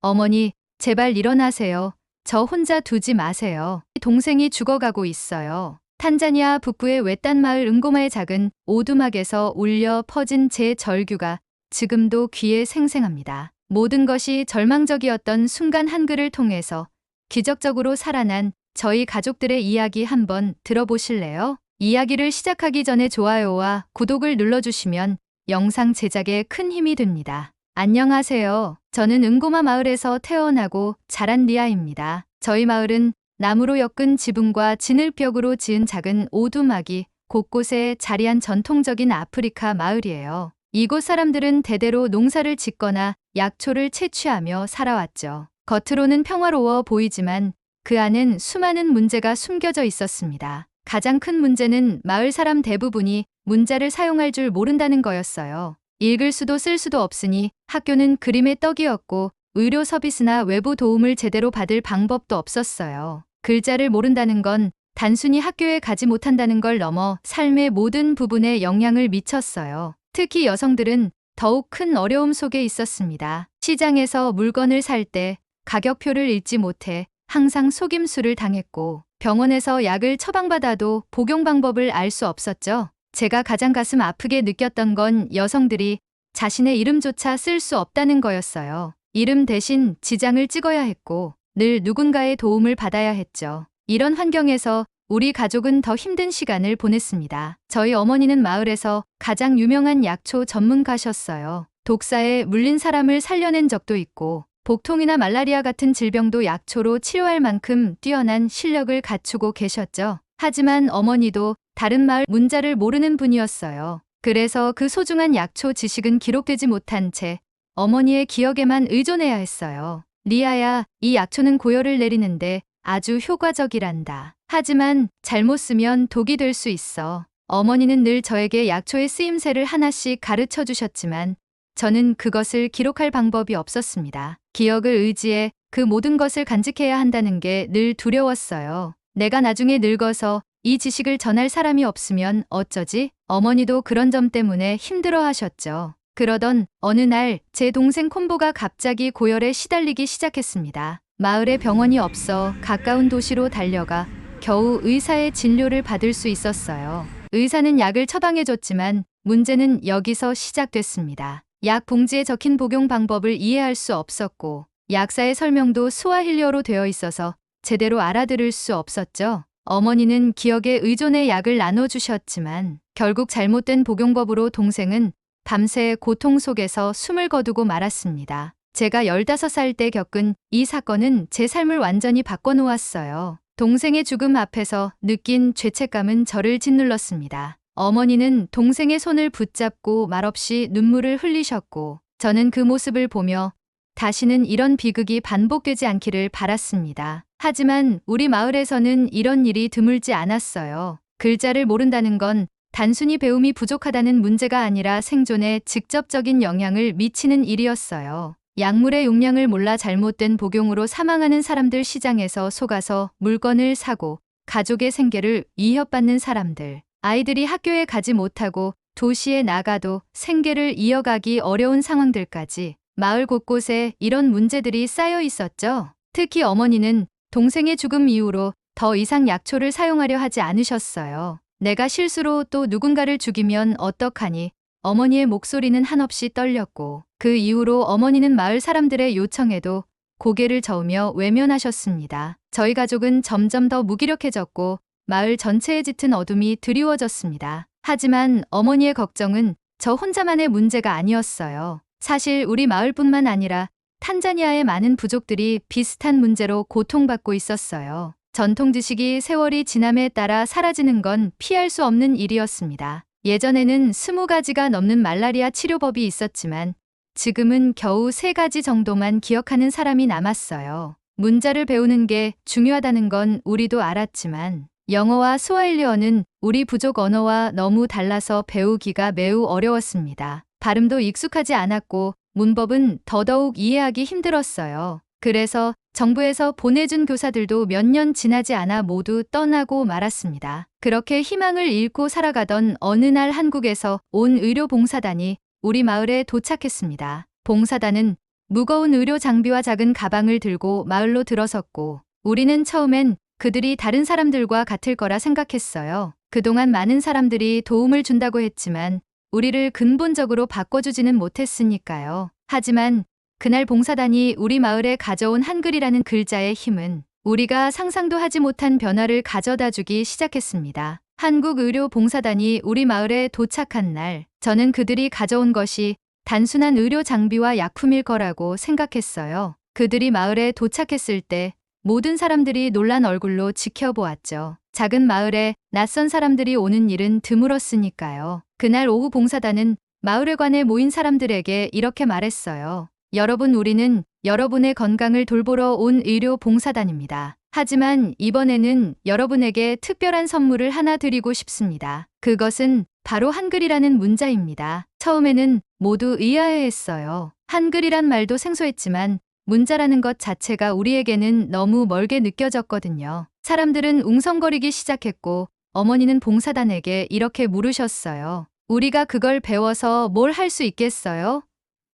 어머니, 제발 일어나세요. 저 혼자 두지 마세요. 동생이 죽어가고 있어요. 탄자니아 북부의 외딴 마을 응고마의 작은 오두막에서 울려 퍼진 제 절규가 지금도 귀에 생생합니다. 모든 것이 절망적이었던 순간 한글을 통해서 기적적으로 살아난 저희 가족들의 이야기 한번 들어보실래요? 이야기를 시작하기 전에 좋아요와 구독을 눌러주시면 영상 제작에 큰 힘이 됩니다. 안녕하세요. 저는 응고마 마을에서 태어나고 자란 리아입니다. 저희 마을은 나무로 엮은 지붕과 진흙벽으로 지은 작은 오두막이 곳곳에 자리한 전통적인 아프리카 마을이에요. 이곳 사람들은 대대로 농사를 짓거나 약초를 채취하며 살아왔죠. 겉으로는 평화로워 보이지만 그 안엔 수많은 문제가 숨겨져 있었습니다. 가장 큰 문제는 마을 사람 대부분이 문자를 사용할 줄 모른다는 거였어요. 읽을 수도 쓸 수도 없으니 학교는 그림의 떡이었고 의료 서비스나 외부 도움을 제대로 받을 방법도 없었어요. 글자를 모른다는 건 단순히 학교에 가지 못한다는 걸 넘어 삶의 모든 부분에 영향을 미쳤어요. 특히 여성들은 더욱 큰 어려움 속에 있었습니다. 시장에서 물건을 살 때 가격표를 읽지 못해 항상 속임수를 당했고 병원에서 약을 처방받아도 복용 방법을 알 수 없었죠. 제가 가장 가슴 아프게 느꼈던 건 여성들이 자신의 이름조차 쓸 수 없다는 거였어요. 이름 대신 지장을 찍어야 했고 늘 누군가의 도움을 받아야 했죠. 이런 환경에서 우리 가족은 더 힘든 시간을 보냈습니다. 저희 어머니는 마을에서 가장 유명한 약초 전문가셨어요. 독사에 물린 사람을 살려낸 적도 있고 복통이나 말라리아 같은 질병도 약초로 치료할 만큼 뛰어난 실력을 갖추고 계셨죠. 하지만 어머니도 다른 마을 문자를 모르는 분이었어요. 그래서 그 소중한 약초 지식은 기록되지 못한 채 어머니의 기억에만 의존해야 했어요. 리아야, 이 약초는 고열을 내리는데 아주 효과적이란다. 하지만 잘못 쓰면 독이 될 수 있어. 어머니는 늘 저에게 약초의 쓰임새를 하나씩 가르쳐 주셨지만 저는 그것을 기록할 방법이 없었습니다. 기억을 의지해 그 모든 것을 간직해야 한다는 게 늘 두려웠어요. 내가 나중에 늙어서 이 지식을 전할 사람이 없으면 어쩌지? 어머니도 그런 점 때문에 힘들어 하셨죠. 그러던 어느 날 제 동생 콤보가 갑자기 고열에 시달리기 시작했습니다. 마을에 병원이 없어 가까운 도시로 달려가 겨우 의사의 진료를 받을 수 있었어요. 의사는 약을 처방해줬지만 문제는 여기서 시작됐습니다. 약 봉지에 적힌 복용 방법을 이해할 수 없었고 약사의 설명도 스와힐리어로 되어 있어서 제대로 알아들을 수 없었죠. 어머니는 기억에 의존해 약을 나눠주셨지만 결국 잘못된 복용법으로 동생은 밤새 고통 속에서 숨을 거두고 말았습니다. 제가 15살 때 겪은 이 사건은 제 삶을 완전히 바꿔놓았어요. 동생의 죽음 앞에서 느낀 죄책감은 저를 짓눌렀습니다. 어머니는 동생의 손을 붙잡고 말없이 눈물을 흘리셨고 저는 그 모습을 보며 다시는 이런 비극이 반복되지 않기를 바랐습니다. 하지만 우리 마을에서는 이런 일이 드물지 않았어요. 글자를 모른다는 건 단순히 배움이 부족하다는 문제가 아니라 생존에 직접적인 영향을 미치는 일이었어요. 약물의 용량을 몰라 잘못된 복용으로 사망하는 사람들, 시장에서 속아서 물건을 사고 가족의 생계를 위협받는 사람들, 아이들이 학교에 가지 못하고 도시에 나가도 생계를 이어가기 어려운 상황들까지 마을 곳곳에 이런 문제들이 쌓여 있었죠. 특히 어머니는 동생의 죽음 이후로 더 이상 약초를 사용하려 하지 않으셨어요. 내가 실수로 또 누군가를 죽이면 어떡하니? 어머니의 목소리는 한없이 떨렸고 그 이후로 어머니는 마을 사람들의 요청에도 고개를 저으며 외면하셨습니다. 저희 가족은 점점 더 무기력해졌고 마을 전체에 짙은 어둠이 드리워졌습니다. 하지만 어머니의 걱정은 저 혼자만의 문제가 아니었어요. 사실 우리 마을뿐만 아니라 탄자니아의 많은 부족들이 비슷한 문제로 고통받고 있었어요. 전통 지식이 세월이 지남에 따라 사라지는 건 피할 수 없는 일이었습니다. 예전에는 20가지가 넘는 말라리아 치료법이 있었지만 지금은 겨우 3가지 정도만 기억하는 사람이 남았어요. 문자를 배우는 게 중요하다는 건 우리도 알았지만 영어와 스와힐리어는 우리 부족 언어와 너무 달라서 배우기가 매우 어려웠습니다. 발음도 익숙하지 않았고 문법은 더더욱 이해하기 힘들었어요. 그래서 정부에서 보내준 교사들도 몇 년 지나지 않아 모두 떠나고 말았습니다. 그렇게 희망을 잃고 살아가던 어느 날 한국에서 온 의료봉사단이 우리 마을에 도착했습니다. 봉사단은 무거운 의료 장비와 작은 가방을 들고 마을로 들어섰고 우리는 처음엔 그들이 다른 사람들과 같을 거라 생각했어요. 그동안 많은 사람들이 도움을 준다고 했지만 우리를 근본적으로 바꿔주지는 못했으니까요. 하지만 그날 봉사단이 우리 마을에 가져온 한글이라는 글자의 힘은 우리가 상상도 하지 못한 변화를 가져다 주기 시작했습니다. 한국의료봉사단이 우리 마을에 도착한 날, 저는 그들이 가져온 것이 단순한 의료 장비와 약품일 거라고 생각했어요. 그들이 마을에 도착했을 때 모든 사람들이 놀란 얼굴로 지켜보았죠. 작은 마을에 낯선 사람들이 오는 일은 드물었으니까요. 그날 오후 봉사단은 마을회관에 모인 사람들에게 이렇게 말했어요. 여러분, 우리는 여러분의 건강을 돌보러 온 의료봉사단입니다. 하지만 이번에는 여러분에게 특별한 선물을 하나 드리고 싶습니다. 그것은 바로 한글이라는 문자입니다. 처음에는 모두 의아해했어요. 한글이란 말도 생소했지만 문자라는 것 자체가 우리에게는 너무 멀게 느껴졌거든요. 사람들은 웅성거리기 시작했고 어머니는 봉사단에게 이렇게 물으셨어요. 우리가 그걸 배워서 뭘 할 수 있겠어요?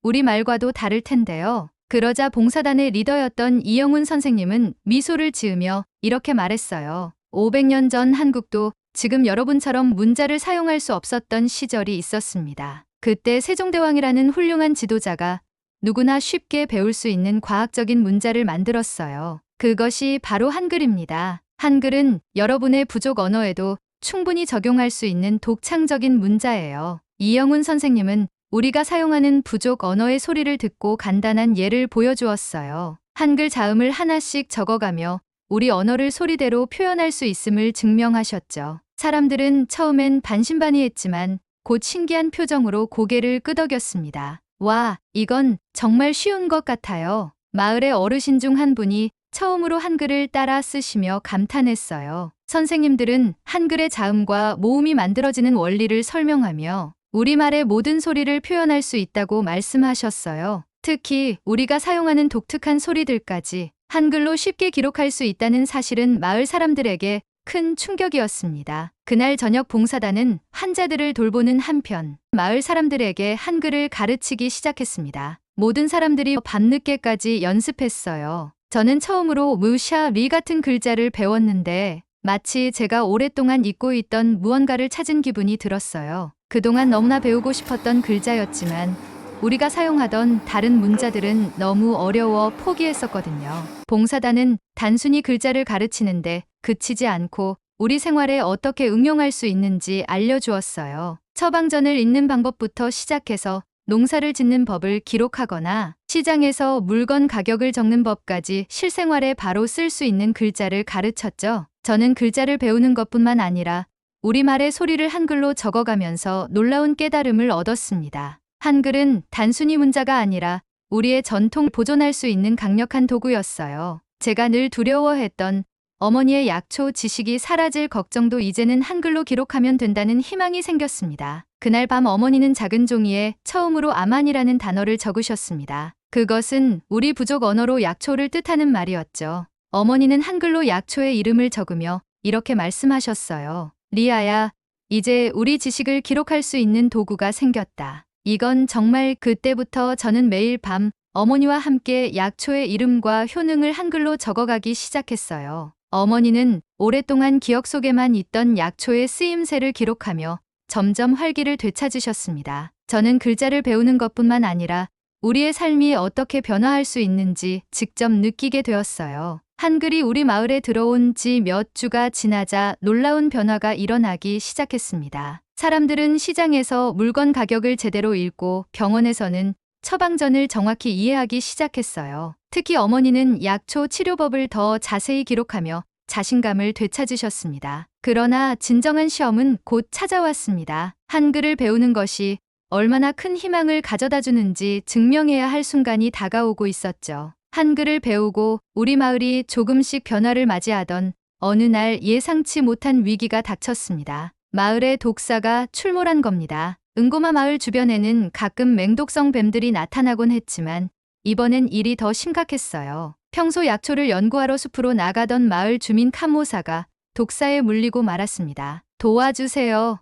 우리 말과도 다를 텐데요. 그러자 봉사단의 리더였던 이영훈 선생님은 미소를 지으며 이렇게 말했어요. 500년 전 한국도 지금 여러분처럼 문자를 사용할 수 없었던 시절이 있었습니다. 그때 세종대왕이라는 훌륭한 지도자가 누구나 쉽게 배울 수 있는 과학적인 문자를 만들었어요. 그것이 바로 한글입니다. 한글은 여러분의 부족 언어에도 충분히 적용할 수 있는 독창적인 문자예요. 이영훈 선생님은 우리가 사용하는 부족 언어의 소리를 듣고 간단한 예를 보여주었어요. 한글 자음을 하나씩 적어가며 우리 언어를 소리대로 표현할 수 있음을 증명하셨죠. 사람들은 처음엔 반신반의했지만 곧 신기한 표정으로 고개를 끄덕였습니다. 와, 이건 정말 쉬운 것 같아요. 마을의 어르신 중 한 분이 처음으로 한글을 따라 쓰시며 감탄했어요. 선생님들은 한글의 자음과 모음이 만들어지는 원리를 설명하며 우리말의 모든 소리를 표현할 수 있다고 말씀하셨어요. 특히 우리가 사용하는 독특한 소리들까지 한글로 쉽게 기록할 수 있다는 사실은 마을 사람들에게 큰 충격이었습니다. 그날 저녁 봉사단은 환자들을 돌보는 한편 마을 사람들에게 한글을 가르치기 시작했습니다. 모든 사람들이 밤늦게까지 연습했어요. 저는 처음으로 무샤 리 같은 글자를 배웠는데 마치 제가 오랫동안 잊고 있던 무언가를 찾은 기분이 들었어요. 그동안 너무나 배우고 싶었던 글자였지만 우리가 사용하던 다른 문자들은 너무 어려워 포기했었거든요. 봉사단은 단순히 글자를 가르치는데 그치지 않고 우리 생활에 어떻게 응용할 수 있는지 알려주었어요. 처방전을 읽는 방법부터 시작해서 농사를 짓는 법을 기록하거나 시장에서 물건 가격을 적는 법까지 실생활에 바로 쓸 수 있는 글자를 가르쳤죠. 저는 글자를 배우는 것뿐만 아니라 우리말의 소리를 한글로 적어가면서 놀라운 깨달음을 얻었습니다. 한글은 단순히 문자가 아니라 우리의 전통을 보존할 수 있는 강력한 도구였어요. 제가 늘 두려워했던 어머니의 약초 지식이 사라질 걱정도 이제는 한글로 기록하면 된다는 희망이 생겼습니다. 그날 밤 어머니는 작은 종이에 처음으로 아만이라는 단어를 적으셨습니다. 그것은 우리 부족 언어로 약초를 뜻하는 말이었죠. 어머니는 한글로 약초의 이름을 적으며 이렇게 말씀하셨어요. 리아야, 이제 우리 지식을 기록할 수 있는 도구가 생겼다. 이건 정말 그때부터 저는 매일 밤 어머니와 함께 약초의 이름과 효능을 한글로 적어가기 시작했어요. 어머니는 오랫동안 기억 속에만 있던 약초의 쓰임새를 기록하며 점점 활기를 되찾으셨습니다. 저는 글자를 배우는 것뿐만 아니라 우리의 삶이 어떻게 변화할 수 있는지 직접 느끼게 되었어요. 한글이 우리 마을에 들어온 지 몇 주가 지나자 놀라운 변화가 일어나기 시작했습니다. 사람들은 시장에서 물건 가격을 제대로 읽고 병원에서는 처방전을 정확히 이해하기 시작했어요. 특히 어머니는 약초 치료법을 더 자세히 기록하며 자신감을 되찾으셨습니다. 그러나 진정한 시험은 곧 찾아왔습니다. 한글을 배우는 것이 얼마나 큰 희망을 가져다 주는지 증명해야 할 순간이 다가오고 있었죠. 한글을 배우고 우리 마을이 조금씩 변화를 맞이하던 어느 날 예상치 못한 위기가 닥쳤습니다. 마을에 독사가 출몰한 겁니다. 은고마 마을 주변에는 가끔 맹독성 뱀들이 나타나곤 했지만 이번엔 일이 더 심각했어요. 평소 약초를 연구하러 숲으로 나가던 마을 주민 카모사가 독사에 물리고 말았습니다. 도와주세요.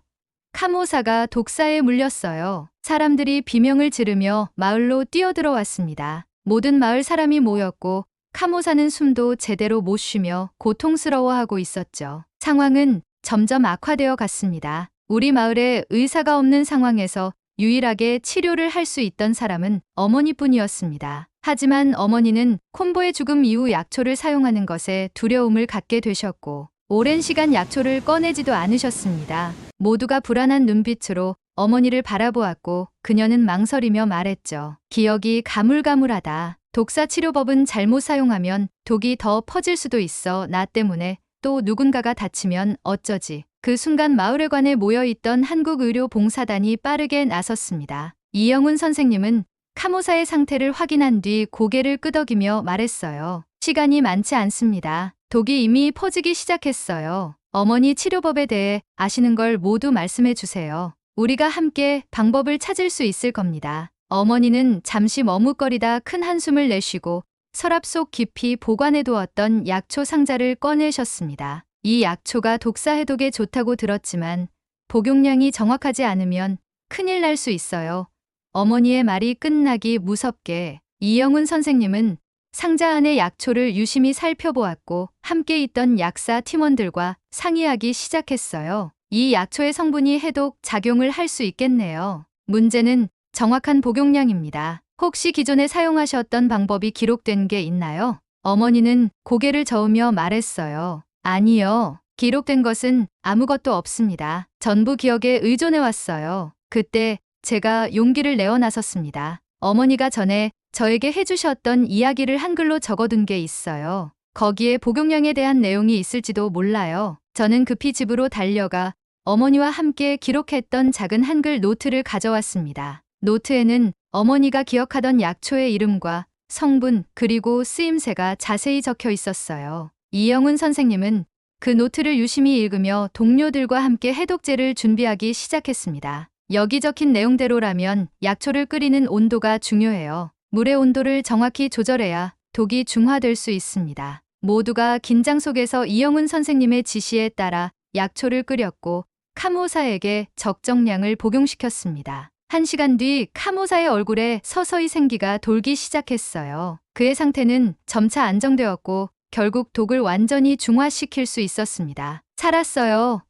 카모사가 독사에 물렸어요. 사람들이 비명을 지르며 마을로 뛰어들어왔습니다. 모든 마을 사람이 모였고 카모사는 숨도 제대로 못 쉬며 고통스러워하고 있었죠. 상황은 점점 악화되어 갔습니다. 우리 마을에 의사가 없는 상황에서 유일하게 치료를 할 수 있던 사람은 어머니뿐이었습니다. 하지만 어머니는 콤보의 죽음 이후 약초를 사용하는 것에 두려움을 갖게 되셨고 오랜 시간 약초를 꺼내지도 않으셨습니다. 모두가 불안한 눈빛으로 어머니를 바라보았고 그녀는 망설이며 말했죠. 기억이 가물가물하다. 독사 치료법은 잘못 사용하면 독이 더 퍼질 수도 있어. 나 때문에 또 누군가가 다치면 어쩌지. 그 순간 마을회관에 모여있던 한국의료봉사단이 빠르게 나섰습니다. 이영훈 선생님은 카모사의 상태를 확인한 뒤 고개를 끄덕이며 말했어요. 시간이 많지 않습니다. 독이 이미 퍼지기 시작했어요. 어머니 치료법에 대해 아시는 걸 모두 말씀해 주세요. 우리가 함께 방법을 찾을 수 있을 겁니다. 어머니는 잠시 머뭇거리다 큰 한숨을 내쉬고 서랍 속 깊이 보관해 두었던 약초 상자를 꺼내셨습니다. 이 약초가 독사 해독에 좋다고 들었지만 복용량이 정확하지 않으면 큰일 날 수 있어요. 어머니의 말이 끝나기 무섭게 이영훈 선생님은 상자 안의 약초를 유심히 살펴보았고 함께 있던 약사 팀원들과 상의하기 시작했어요. 이 약초의 성분이 해독 작용을 할 수 있겠네요. 문제는 정확한 복용량입니다. 혹시 기존에 사용하셨던 방법이 기록된 게 있나요? 어머니는 고개를 저으며 말했어요. 아니요. 기록된 것은 아무것도 없습니다. 전부 기억에 의존해왔어요. 그때 제가 용기를 내어 나섰습니다. 어머니가 전에 저에게 해주셨던 이야기를 한글로 적어둔 게 있어요. 거기에 복용량에 대한 내용이 있을지도 몰라요. 저는 급히 집으로 달려가 어머니와 함께 기록했던 작은 한글 노트를 가져왔습니다. 노트에는 어머니가 기억하던 약초의 이름과 성분 그리고 쓰임새가 자세히 적혀 있었어요. 이영훈 선생님은 그 노트를 유심히 읽으며 동료들과 함께 해독제를 준비하기 시작했습니다. 여기 적힌 내용대로라면 약초를 끓이는 온도가 중요해요. 물의 온도를 정확히 조절해야 독이 중화될 수 있습니다. 모두가 긴장 속에서 이영훈 선생님의 지시에 따라 약초를 끓였고 카모사에게 적정량을 복용시켰습니다. 1시간 뒤 카모사의 얼굴에 서서히 생기가 돌기 시작했어요. 그의 상태는 점차 안정되었고 결국 독을 완전히 중화시킬 수 있었습니다. 살았어요.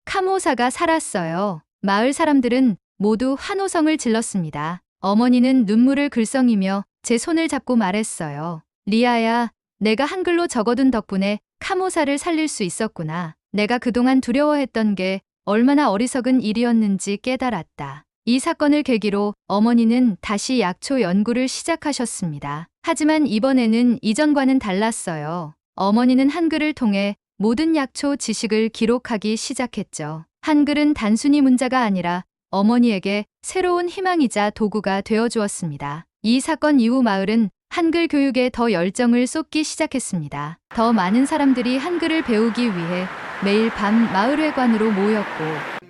카모사가 살았어요. 마을 사람들은 모두 환호성을 질렀습니다. 어머니는 눈물을 글썽이며 제 손을 잡고 말했어요. 리아야, 내가 한글로 적어둔 덕분에 카모사를 살릴 수 있었구나. 내가 그동안 두려워했던 게 얼마나 어리석은 일이었는지 깨달았다. 이 사건을 계기로 어머니는 다시 약초 연구를 시작하셨습니다. 하지만 이번에는 이전과는 달랐어요. 어머니는 한글을 통해 모든 약초 지식을 기록하기 시작했죠. 한글은 단순히 문자가 아니라 어머니에게 새로운 희망이자 도구가 되어주었습니다. 이 사건 이후 마을은 한글 교육에 더 열정을 쏟기 시작했습니다. 더 많은 사람들이 한글을 배우기 위해 매일 밤 마을회관으로 모였고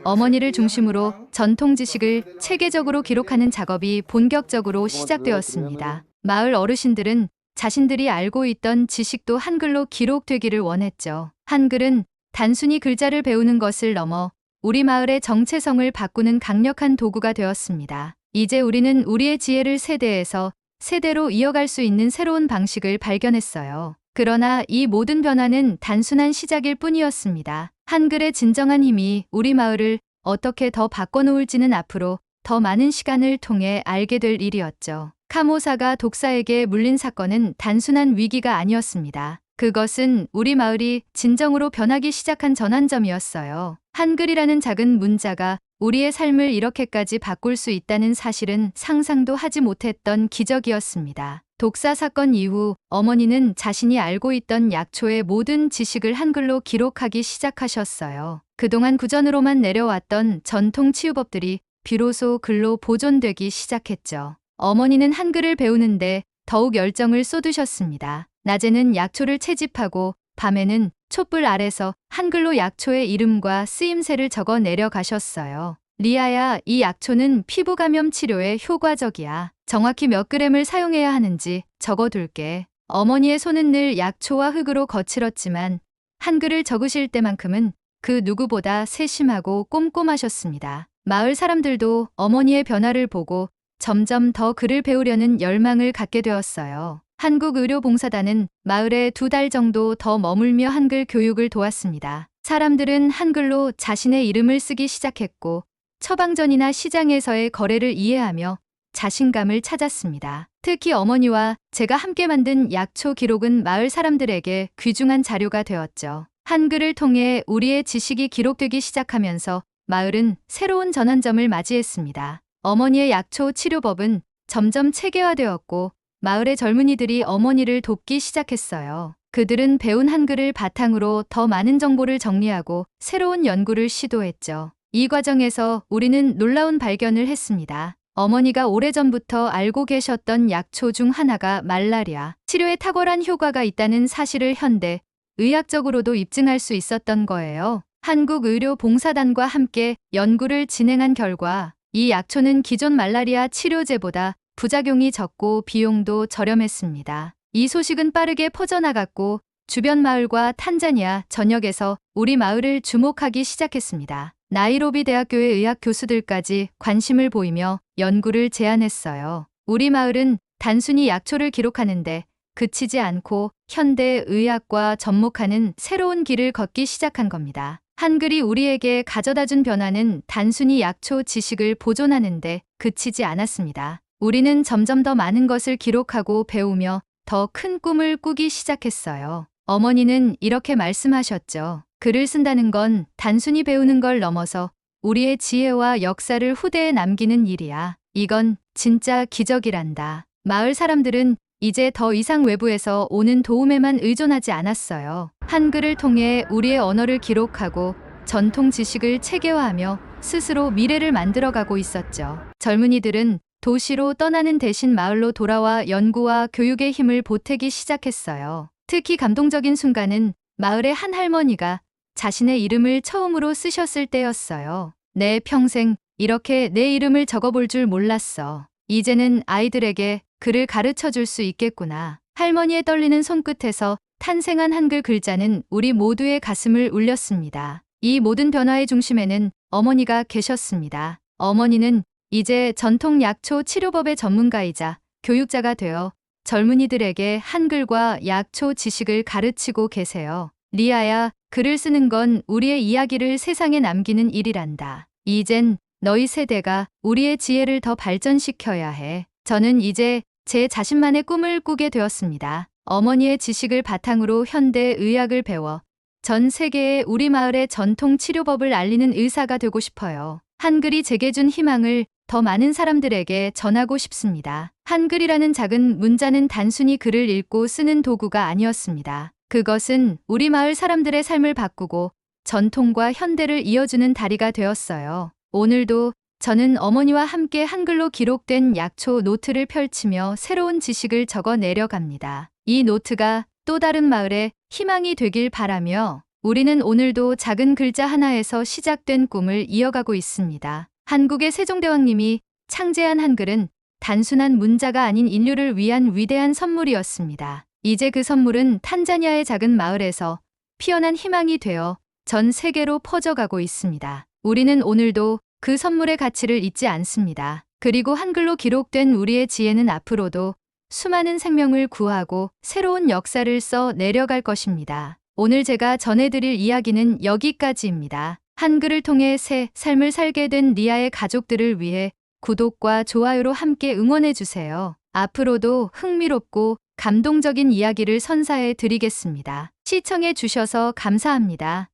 어머니를 중심으로 전통 지식을 체계적으로 기록하는 작업이 본격적으로 시작되었습니다. 마을 어르신들은 자신들이 알고 있던 지식도 한글로 기록되기를 원했죠. 한글은 단순히 글자를 배우는 것을 넘어 우리 마을의 정체성을 바꾸는 강력한 도구가 되었습니다. 이제 우리는 우리의 지혜를 세대에서 세대로 이어갈 수 있는 새로운 방식을 발견했어요. 그러나 이 모든 변화는 단순한 시작일 뿐이었습니다. 한글의 진정한 힘이 우리 마을을 어떻게 더 바꿔놓을지는 앞으로 더 많은 시간을 통해 알게 될 일이었죠. 카모사가 독사에게 물린 사건은 단순한 위기가 아니었습니다. 그것은 우리 마을이 진정으로 변하기 시작한 전환점이었어요. 한글이라는 작은 문자가 우리의 삶을 이렇게까지 바꿀 수 있다는 사실은 상상도 하지 못했던 기적이었습니다. 독사 사건 이후 어머니는 자신이 알고 있던 약초의 모든 지식을 한글로 기록하기 시작하셨어요. 그동안 구전으로만 내려왔던 전통 치유법들이 비로소 글로 보존되기 시작했죠. 어머니는 한글을 배우는데 더욱 열정을 쏟으셨습니다. 낮에는 약초를 채집하고 밤에는 촛불 아래서 한글로 약초의 이름과 쓰임새를 적어 내려가셨어요. 리아야, 이 약초는 피부 감염 치료에 효과적이야. 정확히 몇 그램을 사용해야 하는지 적어둘게. 어머니의 손은 늘 약초와 흙으로 거칠었지만 한글을 적으실 때만큼은 그 누구보다 세심하고 꼼꼼하셨습니다. 마을 사람들도 어머니의 변화를 보고 점점 더 글을 배우려는 열망을 갖게 되었어요. 한국의료봉사단은 마을에 2달 정도 더 머물며 한글 교육을 도왔습니다. 사람들은 한글로 자신의 이름을 쓰기 시작했고 처방전이나 시장에서의 거래를 이해하며 자신감을 찾았습니다. 특히 어머니와 제가 함께 만든 약초 기록은 마을 사람들에게 귀중한 자료가 되었죠. 한글을 통해 우리의 지식이 기록되기 시작하면서 마을은 새로운 전환점을 맞이했습니다. 어머니의 약초 치료법은 점점 체계화되었고 마을의 젊은이들이 어머니를 돕기 시작했어요. 그들은 배운 한글을 바탕으로 더 많은 정보를 정리하고 새로운 연구를 시도했죠. 이 과정에서 우리는 놀라운 발견을 했습니다. 어머니가 오래전부터 알고 계셨던 약초 중 하나가 말라리아 치료에 탁월한 효과가 있다는 사실을 현대 의학적으로도 입증할 수 있었던 거예요. 한국의료봉사단과 함께 연구를 진행한 결과 이 약초는 기존 말라리아 치료제보다 부작용이 적고 비용도 저렴했습니다. 이 소식은 빠르게 퍼져나갔고 주변 마을과 탄자니아 전역에서 우리 마을을 주목하기 시작했습니다. 나이로비 대학교의 의학 교수들까지 관심을 보이며 연구를 제안했어요. 우리 마을은 단순히 약초를 기록하는데 그치지 않고 현대 의학과 접목하는 새로운 길을 걷기 시작한 겁니다. 한글이 우리에게 가져다준 변화는 단순히 약초 지식을 보존하는데 그치지 않았습니다. 우리는 점점 더 많은 것을 기록하고 배우며 더 큰 꿈을 꾸기 시작했어요. 어머니는 이렇게 말씀하셨죠. 글을 쓴다는 건 단순히 배우는 걸 넘어서 우리의 지혜와 역사를 후대에 남기는 일이야. 이건 진짜 기적이란다. 마을 사람들은 이제 더 이상 외부에서 오는 도움에만 의존하지 않았어요. 한글을 통해 우리의 언어를 기록하고 전통 지식을 체계화하며 스스로 미래를 만들어가고 있었죠. 젊은이들은 도시로 떠나는 대신 마을로 돌아와 연구와 교육의 힘을 보태기 시작했어요. 특히 감동적인 순간은 마을의 한 할머니가 자신의 이름을 처음으로 쓰셨을 때였어요. 내 평생 이렇게 내 이름을 적어볼 줄 몰랐어. 이제는 아이들에게 글을 가르쳐 줄 수 있겠구나. 할머니의 떨리는 손끝에서 탄생한 한글 글자는 우리 모두의 가슴을 울렸습니다. 이 모든 변화의 중심에는 어머니가 계셨습니다. 어머니는 이제 전통 약초 치료법의 전문가이자 교육자가 되어 젊은이들에게 한글과 약초 지식을 가르치고 계세요. 리아야, 글을 쓰는 건 우리의 이야기를 세상에 남기는 일이란다. 이젠 너희 세대가 우리의 지혜를 더 발전시켜야 해. 저는 이제 제 자신만의 꿈을 꾸게 되었습니다. 어머니의 지식을 바탕으로 현대 의학을 배워 전 세계에 우리 마을의 전통 치료법을 알리는 의사가 되고 싶어요. 한글이 제게 준 희망을 더 많은 사람들에게 전하고 싶습니다. 한글이라는 작은 문자는 단순히 글을 읽고 쓰는 도구가 아니었습니다. 그것은 우리 마을 사람들의 삶을 바꾸고 전통과 현대를 이어주는 다리가 되었어요. 오늘도 저는 어머니와 함께 한글로 기록된 약초 노트를 펼치며 새로운 지식을 적어 내려갑니다. 이 노트가 또 다른 마을의 희망이 되길 바라며 우리는 오늘도 작은 글자 하나에서 시작된 꿈을 이어가고 있습니다. 한국의 세종대왕님이 창제한 한글은 단순한 문자가 아닌 인류를 위한 위대한 선물이었습니다. 이제 그 선물은 탄자니아의 작은 마을에서 피어난 희망이 되어 전 세계로 퍼져가고 있습니다. 우리는 오늘도 그 선물의 가치를 잊지 않습니다. 그리고 한글로 기록된 우리의 지혜는 앞으로도 수많은 생명을 구하고 새로운 역사를 써 내려갈 것입니다. 오늘 제가 전해드릴 이야기는 여기까지입니다. 한글을 통해 새 삶을 살게 된 리아의 가족들을 위해 구독과 좋아요로 함께 응원해주세요. 앞으로도 흥미롭고 감동적인 이야기를 선사해 드리겠습니다. 시청해 주셔서 감사합니다.